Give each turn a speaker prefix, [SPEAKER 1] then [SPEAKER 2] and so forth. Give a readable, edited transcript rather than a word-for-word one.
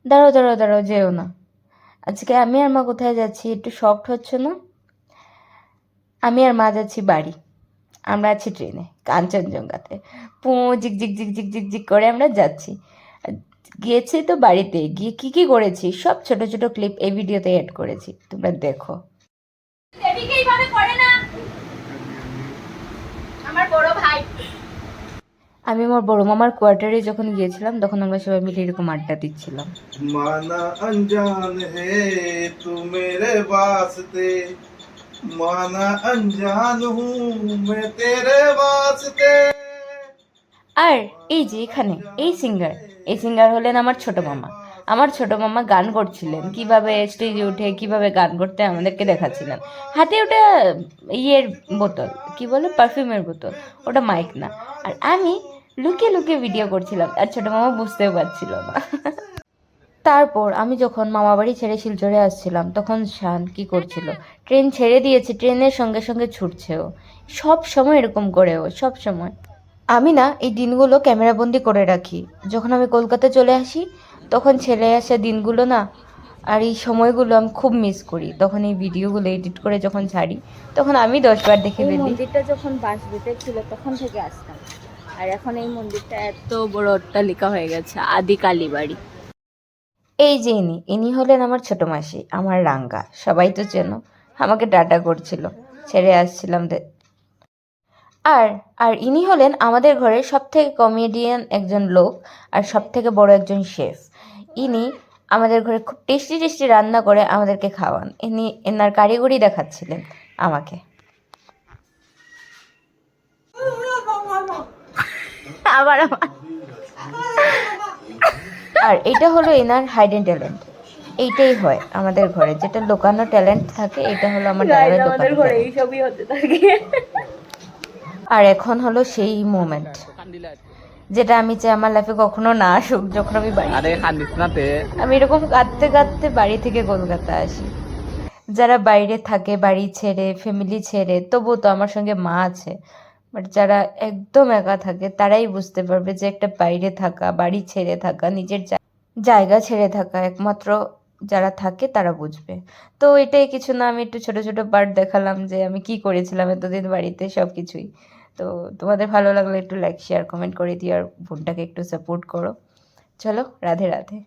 [SPEAKER 1] দাঁড়াও দাঁড়াও দাঁড়াও, যেও না। আজকে আমি আর মা কোথায় যাচ্ছি একটু শকড হচ্ছে না? আমি আর মা যাচ্ছি বাড়ি। আমরা আছি ট্রেনে কাঞ্চনজঙ্ঘাতে। ঝিক ঝিক ঝিক ঝিক ঝিক ঝিক করে আমরা যাচ্ছি। গিয়েছি তো বাড়িতে গিয়ে কি কি করেছি সব ছোট ছোট ক্লিপ এই ভিডিওতে অ্যাড করেছি, তোমরা দেখো। আমার বড় ভাই, আমি আমার বড় মামার কোয়ার্টারে যখন গিয়েছিলাম তখন আমরা সবাই মিলে এরকম আড্ডা দিচ্ছিলাম।
[SPEAKER 2] माना अनजान है तू मेरे वास्ते, माना अनजान हूँ मैं तेरे वास्ते।
[SPEAKER 1] আর এই যে এখানে এই সিঙ্গার হলেন আমার ছোট মামা। আমার ছোট মামা গান করছিলেন, কিভাবে স্টেজে উঠে কিভাবে গান করতে আমাদেরকে দেখাচ্ছিলেন। হাতে ওটা ইয়ের বোতল, কি বলে, পারফিউমের বোতল, ওটা মাইক না। আর আমি লুকিয়ে লুকিয়ে ভিডিও করছিলাম, আর ছোট মামা বুঝতেও পারছিল না। তারপর আমি যখন মামাবাড়ি ছেড়ে শিলচরে আসছিলাম তখন শান কি করছিল, ট্রেন ছেড়ে দিয়েছে, ট্রেনের সঙ্গে সঙ্গে ছুটছে ও। সব সময় এরকম করে ও, সব সময়। আমি না এই দিনগুলো ক্যামেরাবন্দি করে রাখি। যখন আমি কলকাতা চলে আসি তখন ছেলে আসা দিনগুলো না, আর এই সময়গুলো আমি খুব মিস করি। তখন এই ভিডিওগুলো এডিট করে যখন ছাড়ি তখন আমি 10 বার দেখে ফেলি। মন্দিরটা যখন বাঁশবেতে ছিল তখন থেকে আসতাম, আর এখন এই মন্দিরটা এত বড় অট্টালিকা হয়ে গেছে, আদি কালীবাড়ি। এই যে ইনি হলেন আমার ছোট মাসি, আমার রাঙ্গা, সবাই তো চেনো। আমাকে টাটা করছিল, ছেড়ে আসছিলাম। আর আর ইনি হলেন আমাদের ঘরের সবথেকে কমেডিয়ান একজন লোক, আর সবথেকে বড় একজন শেফ। ইনি আমাদের ঘরে খুব টেস্টি টেস্টি রান্না করে আমাদেরকে খাওয়ান। ইনি এনার কারিগরি দেখাচ্ছিলেন আমাকে। আবার আর এটা হলো এনার হাইডেন ট্যালেন্ট। এইটাই হয় আমাদের ঘরে, যেটা লুকানো ট্যালেন্ট থাকে, এটা হলো আমার ড্রাইভারের লুকানো ট্যালেন্ট। এইসবই হতে থাকে। আর এখন হলো সেই মোমেন্ট যেটা আমি চাই আমার লাইফে কখনো না আসুক, যখন আমি বাড়ি, আমি এরকম কাঁদতে কাঁদতে বাড়ি থেকে কলকাতা আসি। যারা বাইরে থাকে বাড়ি ছেড়ে, ফ্যামিলি ছেড়ে, তবুও তো আমার সঙ্গে মা আছে, বাট যারা একদম একা থাকে তারাই বুঝতে পারবে যে একটা বাইরে থাকা, বাড়ি ছেড়ে থাকা, নিজের জায়গা ছেড়ে থাকা, একমাত্র যারা থাকে তারা বুঝবে। তো এটাই কিছু না, আমি একটু ছোট ছোট পার্ট দেখালাম যে আমি কি করেছিলাম এতদিন বাড়িতে, সব কিছুই। তো তোমাদের ভালো লাগলে একটু লাইক শেয়ার কমেন্ট করে দিও, আর বোনটাকে একটু সাপোর্ট করো। চলো, রাধে রাধে।